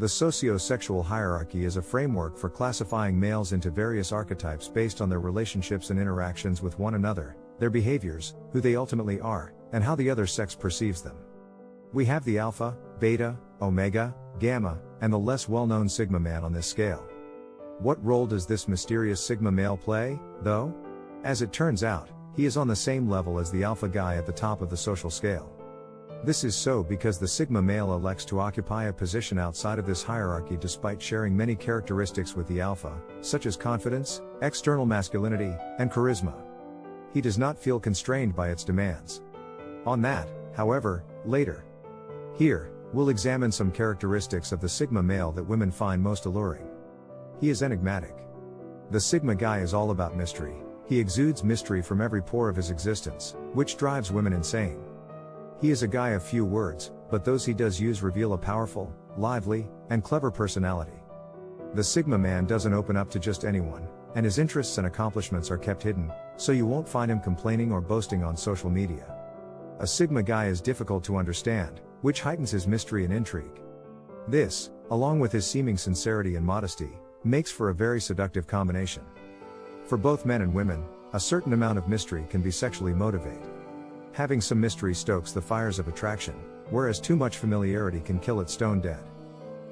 The socio-sexual hierarchy is a framework for classifying males into various archetypes based on their relationships and interactions with one another, their behaviors, who they ultimately are, and how the other sex perceives them. We have the alpha, beta, omega, gamma, and the less well-known sigma man on this scale. What role does this mysterious sigma male play, though? As it turns out, he is on the same level as the alpha guy at the top of the social scale. This is so because the sigma male elects to occupy a position outside of this hierarchy despite sharing many characteristics with the alpha, such as confidence, external masculinity, and charisma. He does not feel constrained by its demands. On that, however, later. Here, we'll examine some characteristics of the sigma male that women find most alluring. He is enigmatic. The sigma guy is all about mystery. He exudes mystery from every pore of his existence, which drives women insane. He is a guy of few words, but those he does use reveal a powerful, lively, and clever personality. The sigma man doesn't open up to just anyone, and his interests and accomplishments are kept hidden, so you won't find him complaining or boasting on social media. A sigma guy is difficult to understand, which heightens his mystery and intrigue. This, along with his seeming sincerity and modesty, makes for a very seductive combination. For both men and women, a certain amount of mystery can be sexually motivated. Having some mystery stokes the fires of attraction, whereas too much familiarity can kill it stone dead.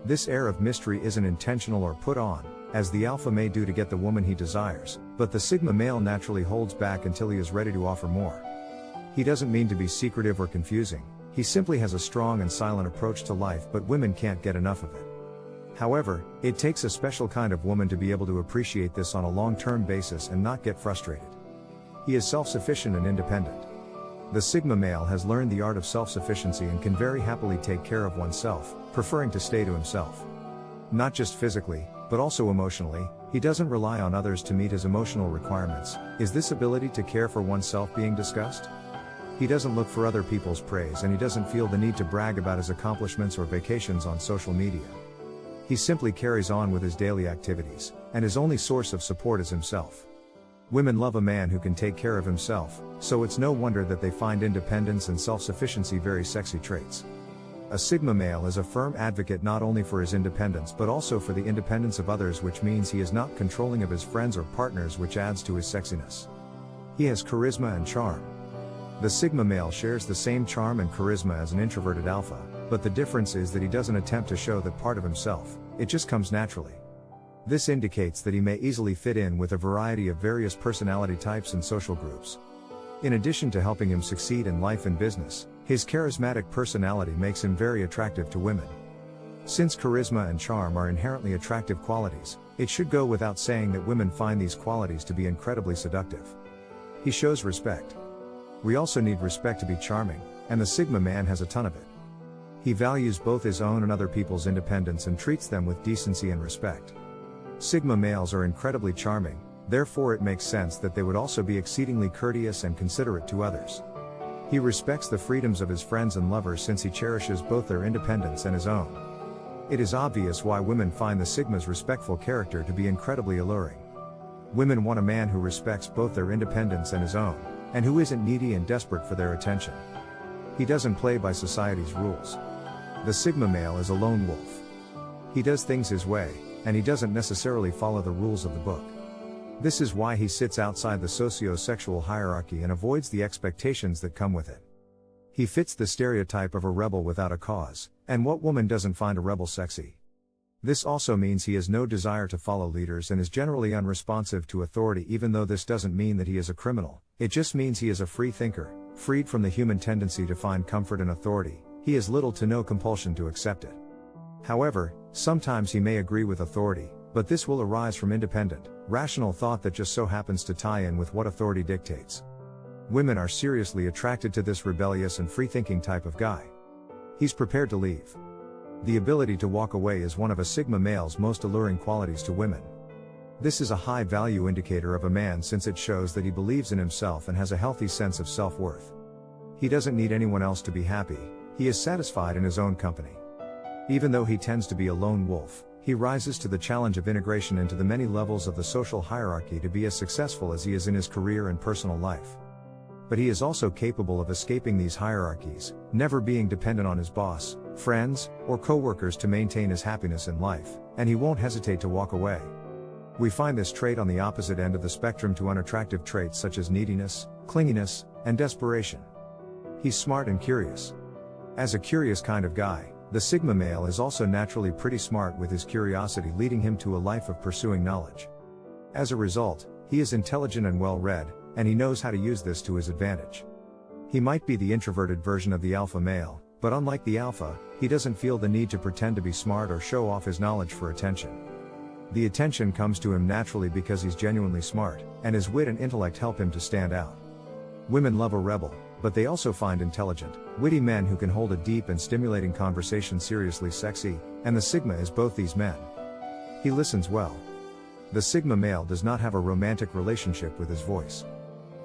This air of mystery isn't intentional or put on, as the alpha may do to get the woman he desires, but the sigma male naturally holds back until he is ready to offer more. He doesn't mean to be secretive or confusing, he simply has a strong and silent approach to life, but women can't get enough of it. However, it takes a special kind of woman to be able to appreciate this on a long-term basis and not get frustrated. He is self-sufficient and independent. The sigma male has learned the art of self-sufficiency and can very happily take care of oneself, preferring to stay to himself. Not just physically, but also emotionally, he doesn't rely on others to meet his emotional requirements. Is this ability to care for oneself being discussed? He doesn't look for other people's praise, and he doesn't feel the need to brag about his accomplishments or vacations on social media. He simply carries on with his daily activities, and his only source of support is himself. Women love a man who can take care of himself, so it's no wonder that they find independence and self-sufficiency very sexy traits. A sigma male is a firm advocate not only for his independence but also for the independence of others, which means he is not controlling of his friends or partners, which adds to his sexiness. He has charisma and charm. The sigma male shares the same charm and charisma as an introverted alpha, but the difference is that he doesn't attempt to show that part of himself, it just comes naturally. This indicates that he may easily fit in with a variety of various personality types and social groups. In addition to helping him succeed in life and business, his charismatic personality makes him very attractive to women. Since charisma and charm are inherently attractive qualities, it should go without saying that women find these qualities to be incredibly seductive. He shows respect. We also need respect to be charming, and the sigma man has a ton of it. He values both his own and other people's independence and treats them with decency and respect. Sigma males are incredibly charming, therefore it makes sense that they would also be exceedingly courteous and considerate to others. He respects the freedoms of his friends and lovers since he cherishes both their independence and his own. It is obvious why women find the sigma's respectful character to be incredibly alluring. Women want a man who respects both their independence and his own, and who isn't needy and desperate for their attention. He doesn't play by society's rules. The sigma male is a lone wolf. He does things his way, and he doesn't necessarily follow the rules of the book. This is why he sits outside the socio-sexual hierarchy and avoids the expectations that come with it. He fits the stereotype of a rebel without a cause, and what woman doesn't find a rebel sexy? This also means he has no desire to follow leaders and is generally unresponsive to authority, even though this doesn't mean that he is a criminal, it just means he is a free thinker, freed from the human tendency to find comfort in authority. He has little to no compulsion to accept it. However, sometimes he may agree with authority, but this will arise from independent, rational thought that just so happens to tie in with what authority dictates. Women are seriously attracted to this rebellious and free-thinking type of guy. He's prepared to leave. The ability to walk away is one of a sigma male's most alluring qualities to women. This is a high-value indicator of a man since it shows that he believes in himself and has a healthy sense of self-worth. He doesn't need anyone else to be happy, he is satisfied in his own company. Even though he tends to be a lone wolf, he rises to the challenge of integration into the many levels of the social hierarchy to be as successful as he is in his career and personal life. But he is also capable of escaping these hierarchies, never being dependent on his boss, friends, or co-workers to maintain his happiness in life, and he won't hesitate to walk away. We find this trait on the opposite end of the spectrum to unattractive traits such as neediness, clinginess, and desperation. He's smart and curious. As a curious kind of guy, the Sigma male is also naturally pretty smart, with his curiosity leading him to a life of pursuing knowledge. As a result, he is intelligent and well-read, and he knows how to use this to his advantage. He might be the introverted version of the alpha male, but unlike the alpha, he doesn't feel the need to pretend to be smart or show off his knowledge for attention. The attention comes to him naturally because he's genuinely smart, and his wit and intellect help him to stand out. Women love a rebel, but they also find intelligent, witty men who can hold a deep and stimulating conversation seriously sexy, and the Sigma is both these men. He listens well. The Sigma male does not have a romantic relationship with his voice.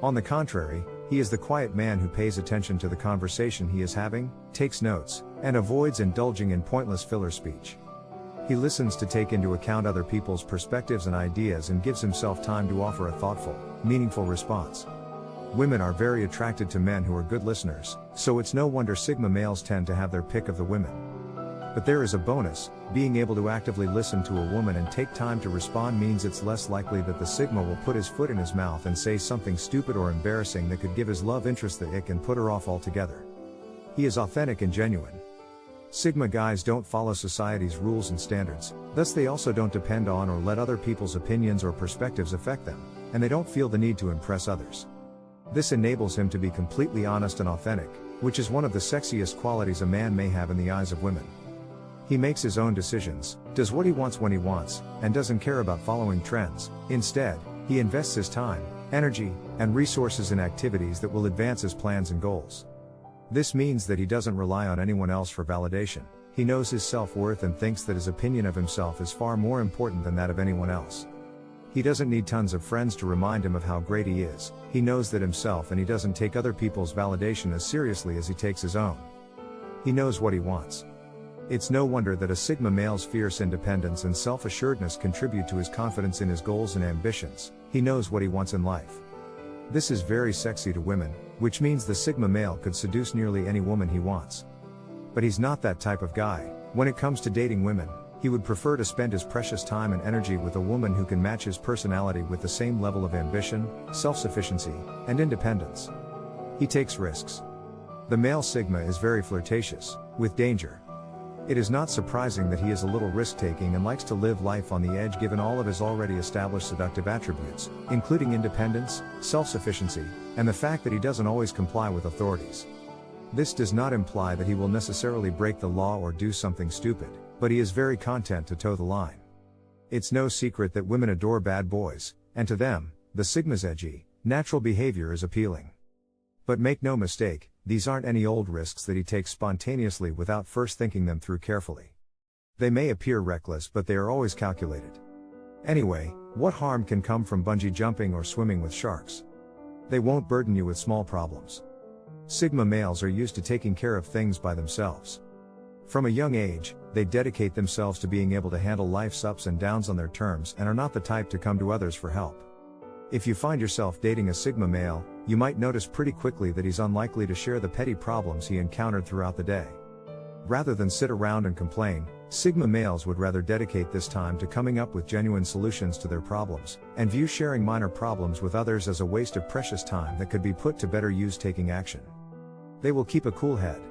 On the contrary, he is the quiet man who pays attention to the conversation he is having, takes notes, and avoids indulging in pointless filler speech. He listens to take into account other people's perspectives and ideas and gives himself time to offer a thoughtful, meaningful response. Women are very attracted to men who are good listeners, so it's no wonder Sigma males tend to have their pick of the women. But there is a bonus: being able to actively listen to a woman and take time to respond means it's less likely that the Sigma will put his foot in his mouth and say something stupid or embarrassing that could give his love interest the ick and put her off altogether. He is authentic and genuine. Sigma guys don't follow society's rules and standards, thus they also don't depend on or let other people's opinions or perspectives affect them, and they don't feel the need to impress others. This enables him to be completely honest and authentic, which is one of the sexiest qualities a man may have in the eyes of women. He makes his own decisions, does what he wants when he wants, and doesn't care about following trends. Instead, he invests his time, energy, and resources in activities that will advance his plans and goals. This means that he doesn't rely on anyone else for validation. He knows his self-worth and thinks that his opinion of himself is far more important than that of anyone else. He doesn't need tons of friends to remind him of how great he is. He knows that himself, and he doesn't take other people's validation as seriously as he takes his own. He knows what he wants. It's no wonder that a Sigma male's fierce independence and self-assuredness contribute to his confidence in his goals and ambitions. He knows what he wants in life. This is very sexy to women, which means the Sigma male could seduce nearly any woman he wants. But he's not that type of guy. When it comes to dating women, he would prefer to spend his precious time and energy with a woman who can match his personality with the same level of ambition, self-sufficiency, and independence. He takes risks. The male Sigma is very flirtatious with danger. It is not surprising that he is a little risk-taking and likes to live life on the edge, given all of his already established seductive attributes, including independence, self-sufficiency, and the fact that he doesn't always comply with authorities. This does not imply that he will necessarily break the law or do something stupid, but he is very content to toe the line. It's no secret that women adore bad boys, and to them, the Sigma's edgy, natural behavior is appealing. But make no mistake, these aren't any old risks that he takes spontaneously without first thinking them through carefully. They may appear reckless, but they are always calculated. Anyway, what harm can come from bungee jumping or swimming with sharks? They won't burden you with small problems. Sigma males are used to taking care of things by themselves. From a young age, they dedicate themselves to being able to handle life's ups and downs on their terms and are not the type to come to others for help. If you find yourself dating a Sigma male, you might notice pretty quickly that he's unlikely to share the petty problems he encountered throughout the day. Rather than sit around and complain, Sigma males would rather dedicate this time to coming up with genuine solutions to their problems, and view sharing minor problems with others as a waste of precious time that could be put to better use taking action. They will keep a cool head.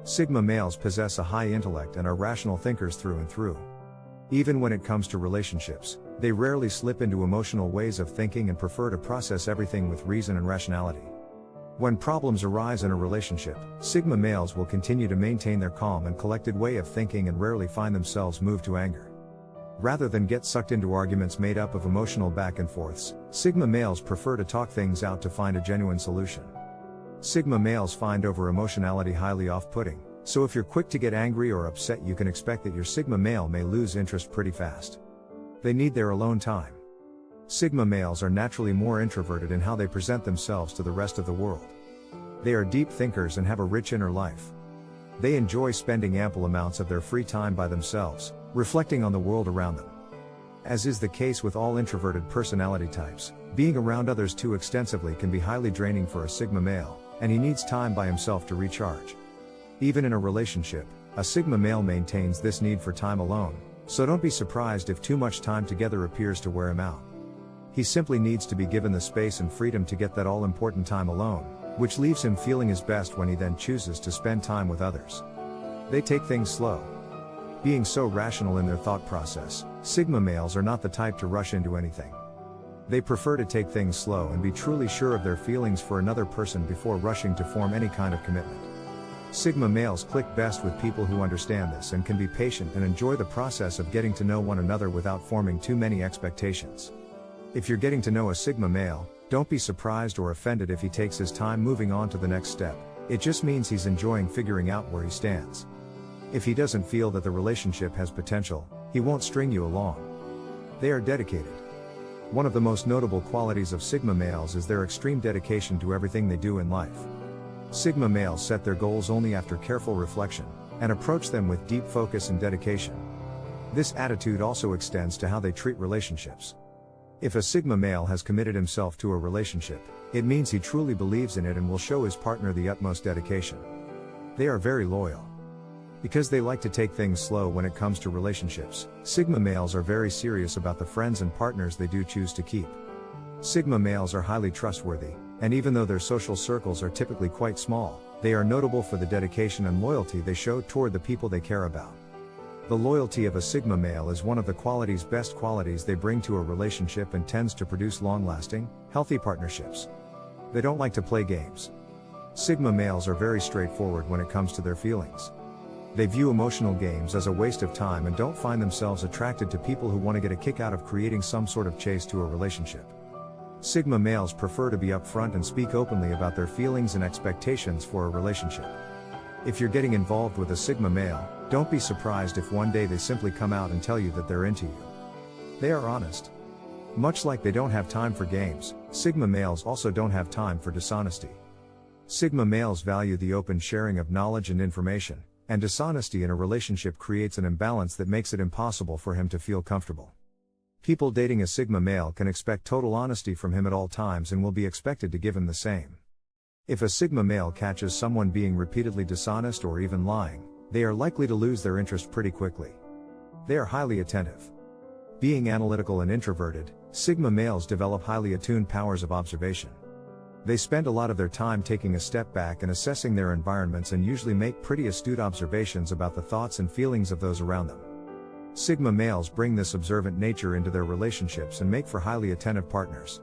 Sigma males possess a high intellect and are rational thinkers through and through. Even when it comes to relationships, they rarely slip into emotional ways of thinking and prefer to process everything with reason and rationality. When problems arise in a relationship, Sigma males will continue to maintain their calm and collected way of thinking and rarely find themselves moved to anger. Rather than get sucked into arguments made up of emotional back and forths, Sigma males prefer to talk things out to find a genuine solution. Sigma males find over-emotionality highly off-putting, so if you're quick to get angry or upset, you can expect that your Sigma male may lose interest pretty fast. They need their alone time. Sigma males are naturally more introverted in how they present themselves to the rest of the world. They are deep thinkers and have a rich inner life. They enjoy spending ample amounts of their free time by themselves, reflecting on the world around them. As is the case with all introverted personality types, being around others too extensively can be highly draining for a Sigma male, and he needs time by himself to recharge. Even in a relationship, A Sigma male maintains this need for time alone, so don't be surprised if too much time together appears to wear him out. He simply needs to be given the space and freedom to get that all-important time alone, which leaves him feeling his best when he then chooses to spend time with others. They take things slow. Being so rational in their thought process, Sigma males are not the type to rush into anything. They prefer to take things slow and be truly sure of their feelings for another person before rushing to form any kind of commitment. Sigma males click best with people who understand this and can be patient and enjoy the process of getting to know one another without forming too many expectations. If you're getting to know a Sigma male, don't be surprised or offended if he takes his time moving on to the next step. It just means he's enjoying figuring out where he stands. If he doesn't feel that the relationship has potential, he won't string you along. They are dedicated. One of the most notable qualities of Sigma males is their extreme dedication to everything they do in life. Sigma males set their goals only after careful reflection, and approach them with deep focus and dedication. This attitude also extends to how they treat relationships. If a Sigma male has committed himself to a relationship, it means he truly believes in it and will show his partner the utmost dedication. They are very loyal. Because they like to take things slow when it comes to relationships, Sigma males are very serious about the friends and partners they do choose to keep. Sigma males are highly trustworthy, and even though their social circles are typically quite small, they are notable for the dedication and loyalty they show toward the people they care about. The loyalty of a Sigma male is one of the best qualities they bring to a relationship and tends to produce long-lasting, healthy partnerships. They don't like to play games. Sigma males are very straightforward when it comes to their feelings. They view emotional games as a waste of time and don't find themselves attracted to people who want to get a kick out of creating some sort of chase to a relationship. Sigma males prefer to be upfront and speak openly about their feelings and expectations for a relationship. If you're getting involved with a Sigma male, don't be surprised if one day they simply come out and tell you that they're into you. They are honest. Much like they don't have time for games, Sigma males also don't have time for dishonesty. Sigma males value the open sharing of knowledge and information, and dishonesty in a relationship creates an imbalance that makes it impossible for him to feel comfortable. People dating a Sigma male can expect total honesty from him at all times and will be expected to give him the same. If a Sigma male catches someone being repeatedly dishonest or even lying, they are likely to lose their interest pretty quickly. They are highly attentive. Being analytical and introverted, Sigma males develop highly attuned powers of observation. They spend a lot of their time taking a step back and assessing their environments and usually make pretty astute observations about the thoughts and feelings of those around them. Sigma males bring this observant nature into their relationships and make for highly attentive partners.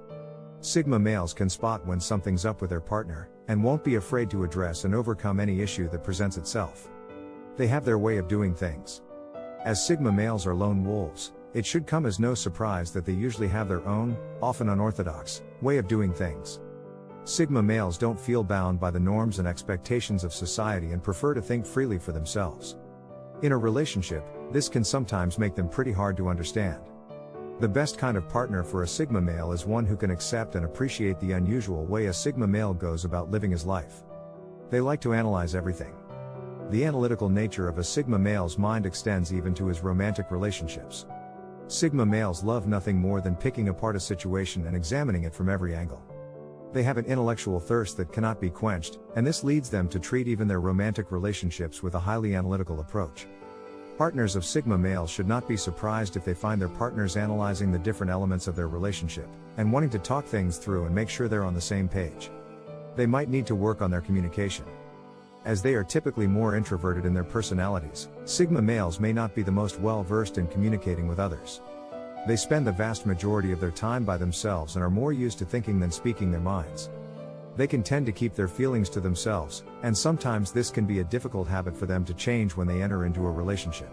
Sigma males can spot when something's up with their partner, and won't be afraid to address and overcome any issue that presents itself. They have their way of doing things. As Sigma males are lone wolves, it should come as no surprise that they usually have their own, often unorthodox, way of doing things. Sigma males don't feel bound by the norms and expectations of society and prefer to think freely for themselves. In a relationship, this can sometimes make them pretty hard to understand. The best kind of partner for a Sigma male is one who can accept and appreciate the unusual way a Sigma male goes about living his life. They like to analyze everything. The analytical nature of a Sigma male's mind extends even to his romantic relationships. Sigma males love nothing more than picking apart a situation and examining it from every angle. They have an intellectual thirst that cannot be quenched, and this leads them to treat even their romantic relationships with a highly analytical approach. Partners of Sigma males should not be surprised if they find their partners analyzing the different elements of their relationship, and wanting to talk things through and make sure they're on the same page. They might need to work on their communication. As they are typically more introverted in their personalities, Sigma males may not be the most well-versed in communicating with others. They spend the vast majority of their time by themselves and are more used to thinking than speaking their minds. They can tend to keep their feelings to themselves, and sometimes this can be a difficult habit for them to change when they enter into a relationship.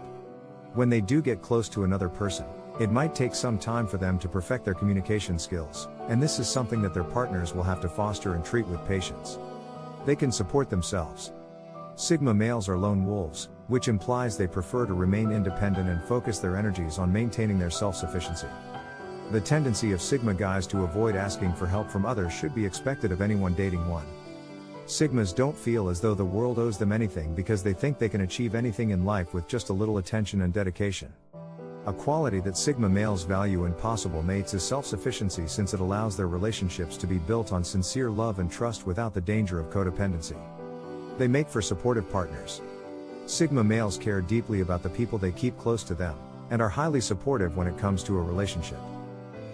When they do get close to another person, it might take some time for them to perfect their communication skills, and this is something that their partners will have to foster and treat with patience. They can support themselves. Sigma males are lone wolves, which implies they prefer to remain independent and focus their energies on maintaining their self-sufficiency. The tendency of Sigma guys to avoid asking for help from others should be expected of anyone dating one. Sigmas don't feel as though the world owes them anything because they think they can achieve anything in life with just a little attention and dedication. A quality that Sigma males value in possible mates is self-sufficiency, since it allows their relationships to be built on sincere love and trust without the danger of codependency. They make for supportive partners. Sigma males care deeply about the people they keep close to them, and are highly supportive when it comes to a relationship.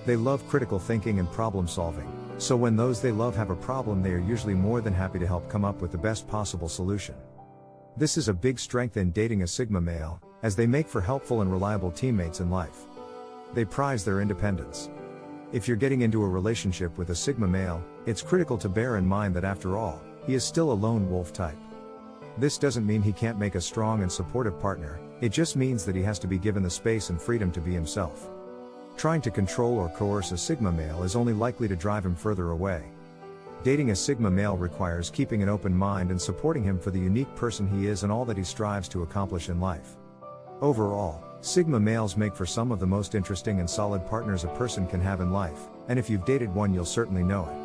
They love critical thinking and problem solving, so when those they love have a problem, they are usually more than happy to help come up with the best possible solution. This is a big strength in dating a Sigma male, as they make for helpful and reliable teammates in life. They prize their independence. If you're getting into a relationship with a Sigma male, it's critical to bear in mind that after all, he is still a lone wolf type. This doesn't mean he can't make a strong and supportive partner, it just means that he has to be given the space and freedom to be himself. Trying to control or coerce a Sigma male is only likely to drive him further away. Dating a Sigma male requires keeping an open mind and supporting him for the unique person he is and all that he strives to accomplish in life. Overall, Sigma males make for some of the most interesting and solid partners a person can have in life, and if you've dated one, you'll certainly know it.